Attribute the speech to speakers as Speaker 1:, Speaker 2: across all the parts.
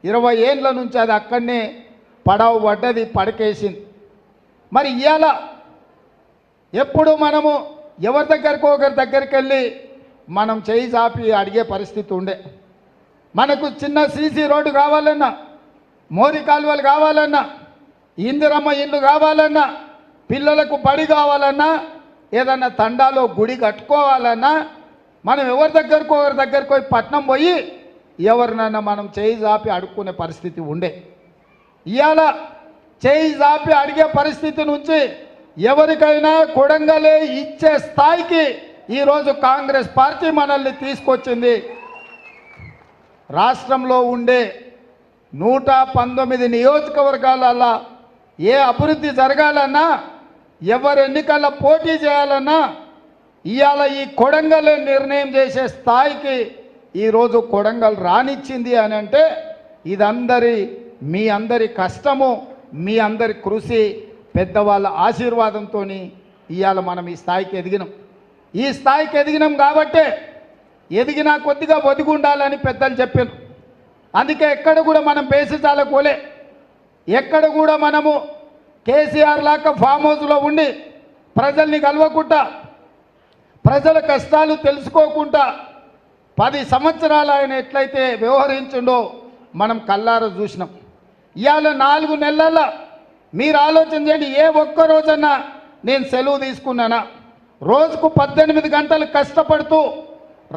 Speaker 1: 20 ఏళ్ళ నుంచి అది అక్కడనే పడవ పడ్డది, పడకేసింది. మరి ఇవాళ ఎప్పుడు మనము ఎవరి ఒకరి దగ్గరికి వెళ్ళి మనం చేయి చాపి అడిగే పరిస్థితి ఉండే. మనకు చిన్న సీసీ రోడ్డు కావాలన్నా, మోరి కాలువలు కావాలన్నా, ఇందిరమ్మ ఇల్లు కావాలన్నా, పిల్లలకు బడి కావాలన్నా, ఏదన్నా తండాలో గుడి కట్టుకోవాలన్నా మనం ఒకరి దగ్గరికి పోయి పట్నం పోయి ఎవరినన్నా మనం చేయి చాపి అడుక్కునే పరిస్థితి ఉండే. ఇవాళ చేయి చాపి అడిగే పరిస్థితి నుంచి ఎవరికైనా కొడంగలే ఇచ్చే స్థాయికి ఈరోజు కాంగ్రెస్ పార్టీ మనల్ని తీసుకొచ్చింది. రాష్ట్రంలో ఉండే 119 నియోజకవర్గాలలో ఏ అభివృద్ధి జరగాలన్నా, ఎవరు ఎన్నికల్లో పోటీ చేయాలన్నా ఇవాళ ఈ కొడంగల్ నిర్ణయం చేసే స్థాయికి ఈరోజు కొడంగల్ రానిచ్చింది అని అంటే మీ అందరి కష్టము, మీ అందరి కృషి, పెద్దవాళ్ళ ఆశీర్వాదంతో ఇవాళ మనం ఈ స్థాయికి ఎదిగినాం. ఈ స్థాయికి ఎదిగినాం కాబట్టే ఎదిగినా కొద్దిగా ఒదిగి ఉండాలని పెద్దలు చెప్పారు. అందుకే ఎక్కడ కూడా మనం బేసిజాల కోలే, ఎక్కడ కూడా మనము కేసీఆర్ లాగా ఫామ్ హౌస్లో ఉండి ప్రజల్ని కలవకుండా, ప్రజల కష్టాలు తెలుసుకోకుండా 10 సంవత్సరాలు ఆయన ఎట్లయితే వ్యవహరించిండో మనం కళ్ళారా చూసినాం. ఇవాళ 4 నెలల మీరు ఆలోచన చేయండి, ఏ ఒక్క రోజన్నా నేను సెలవు తీసుకున్నానా? రోజుకు 18 గంటలు కష్టపడుతూ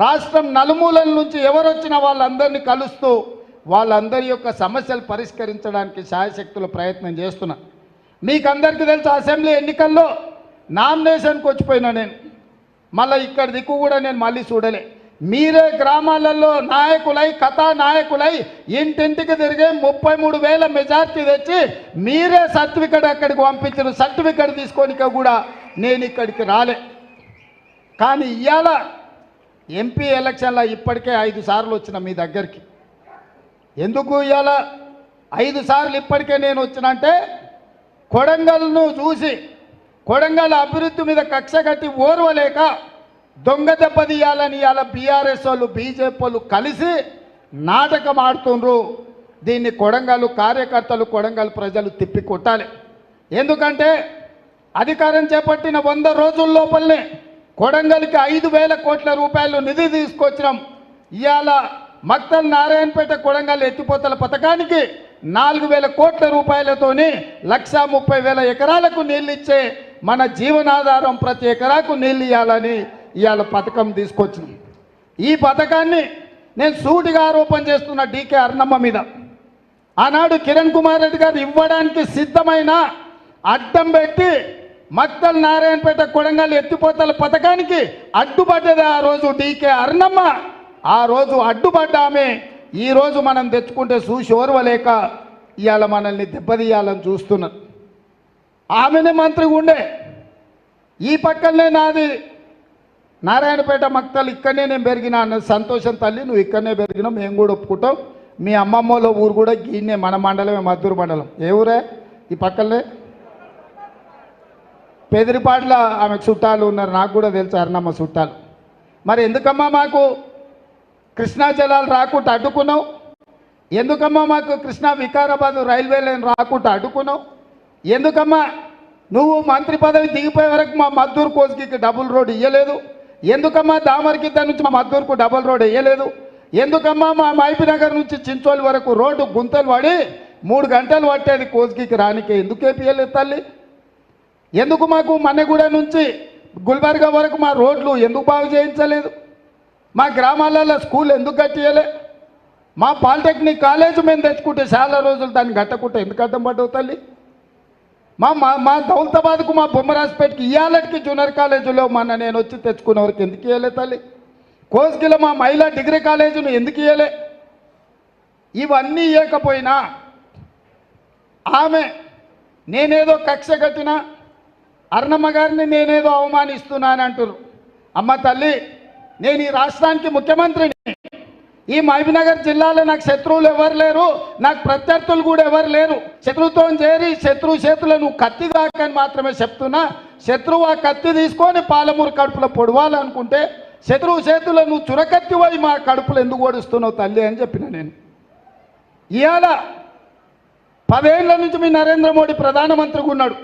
Speaker 1: రాష్ట్రం నలుమూలల నుంచి ఎవరొచ్చినా వాళ్ళందరినీ కలుస్తూ వాళ్ళందరి యొక్క సమస్యలు పరిష్కరించడానికి శాయశక్తుల ప్రయత్నం చేస్తున్నా. మీకు అందరికీ తెలుసు, అసెంబ్లీ ఎన్నికల్లో నామినేషన్కి వచ్చిపోయినా నేను, మళ్ళీ ఇక్కడ దిక్కు కూడా నేను మళ్ళీ చూడలే. మీరే గ్రామాలలో నాయకులై, కథానాయకులై ఇంటింటికి తిరిగి 33,000 మెజార్టీ తెచ్చి మీరే సర్టిఫికెట్ అక్కడికి పంపించిన. సర్టిఫికెట్ తీసుకోనిక కూడా నేను ఇక్కడికి రాలే. కానీ ఇవాళ ఎంపీ ఎలక్షన్లో ఇప్పటికే 5 సార్లు వచ్చిన మీ దగ్గరికి. ఎందుకు ఇవాళ 5 సార్లు ఇప్పటికే నేను వచ్చినంటే కొడంగల్ను చూసి కొడంగల్ అభివృద్ధి మీద కక్ష కట్టి ఓర్వలేక దొంగ దెబ్బ తీయాలని ఇవాళ బీఆర్ఎస్ వాళ్ళు, బీజేపీ వాళ్ళు కలిసి నాటకం ఆడుతుండ్రు. దీన్ని కొడంగల్ కార్యకర్తలు, కొడంగల్ ప్రజలు తిప్పి కొట్టాలి. ఎందుకంటే అధికారం చేపట్టిన 100 రోజుల లోపలనే కొడంగల్కి 5,000 కోట్ల రూపాయలు నిధి తీసుకొచ్చినాం. ఇవాళ మక్తల్ నారాయణపేట కొడంగల్ ఎత్తిపోతల పథకానికి 4,000 కోట్ల రూపాయలతోని 1,30,000 ఎకరాలకు నీళ్ళు ఇచ్చే మన జీవనాధారం ప్రతి ఎకరాకు నీళ్ళు ఇవ్వాలని ఇవాళ పథకం తీసుకొచ్చినాం. ఈ పథకాన్ని నేను సూటిగా ఆరోపణ చేస్తున్న డీకే అర్ణమ్మ మీద. ఆనాడు కిరణ్ కుమార్ రెడ్డి గారు ఇవ్వడానికి సిద్ధమైన అడ్డం పెట్టి మక్తల్ నారాయణపేట కొడంగల్ ఎత్తిపోతల పథకానికి అడ్డుపడ్డది ఆ రోజు డీకే అర్ణమ్మ. ఆ రోజు అడ్డుపడ్డ ఆమె ఈరోజు మనం తెచ్చుకుంటే చూసి ఓర్వలేక ఇవాళ మనల్ని దెబ్బతీయాలని చూస్తున్నారు. ఆమెనే మంత్రిగా ఉండే. ఈ పక్కనే నాది నారాయణపేట మక్తల్, ఇక్కడనే నేను పెరిగినా అన్న సంతోషం. తల్లి నువ్వు ఇక్కడనే పెరిగినావు, మేము కూడా ఒప్పుకుంటాం. మీ అమ్మమ్మలో ఊరు కూడా గీనే, మన మండలమే, మద్దూరు మండలం. ఏ ఊరే? ఈ పక్కనే పెదిరిపాట్ల ఆమె చుట్టాలు ఉన్నారు, నాకు కూడా తెలుసు అర్ణమ్మ చుట్టాలు. మరి ఎందుకమ్మా మాకు కృష్ణా జలాలు రాకుండా అడ్డుకున్నావు? ఎందుకమ్మా మాకు కృష్ణా వికారాబాద్ రైల్వే లైన్ రాకుండా అడ్డుకున్నావు? ఎందుకమ్మా నువ్వు మంత్రి పదవి దిగిపోయే వరకు మా మద్దూరు కోస్గికి డబుల్ రోడ్ ఇవ్వలేదు? ఎందుకమ్మా దామరగిద్ద నుంచి మా మద్దూరుకు డబుల్ రోడ్ వేయలేదు? ఎందుకమ్మా మా మైపినగర్ నుంచి చించోలి వరకు రోడ్డు గుంతలు పడి 3 గంటలు పట్టేది కోస్గికి రానికే? ఎందుకు వేపియలేదు తల్లి? ఎందుకు మాకు మన్నెగూడ నుంచి గుల్బర్గా వరకు మా రోడ్లు ఎందుకు బాగు చేయించలేదు? మా గ్రామాలలో స్కూల్ ఎందుకు కట్టియలే? మా పాలిటెక్నిక్ కాలేజ్ మేము తెచ్చుకుంటే చాలా రోజులు దాన్ని కట్టకుంటే ఎందుకు అడ్డం పడ్డవు తల్లి? మా దౌలతాబాద్కు, మా బొమ్మరాజ్పేటకి ఇవాళకి జూనియర్ కాలేజీలో మొన్న నేను వచ్చి తెచ్చుకునే వరకు ఎందుకు ఇవ్వలే తల్లి? కోస్గిలో మా మహిళా డిగ్రీ కాలేజీని ఎందుకు ఇవ్వలే? ఇవన్నీ ఇవ్వకపోయినా ఆమె నేనేదో కక్ష కట్టినా అర్ణమ్మ గారిని నేనేదో అవమానిస్తున్నాను అంటారు. అమ్మ తల్లి, నేను ఈ రాష్ట్రానికి ముఖ్యమంత్రిని. ఈ మహబూబ్నగర్ జిల్లాలో నాకు శత్రువులు ఎవరు లేరు, నాకు ప్రత్యర్థులు కూడా ఎవరు లేరు. శత్రువుతో చేరి శత్రువు చేతులు నువ్వు కత్తి దాకని మాత్రమే చెప్తున్నా. శత్రువు ఆ కత్తి తీసుకొని పాలమూరు కడుపులో పొడవాలనుకుంటే శత్రువు చేతుల్లో నువ్వు చురకత్తి పోయి మా కడుపులో ఎందుకు ఓడిస్తున్నావు తల్లి అని చెప్పిన నేను. ఇవాళ 10 ఏళ్ల నుంచి మీ నరేంద్ర మోడీ ప్రధానమంత్రిగా ఉన్నాడు.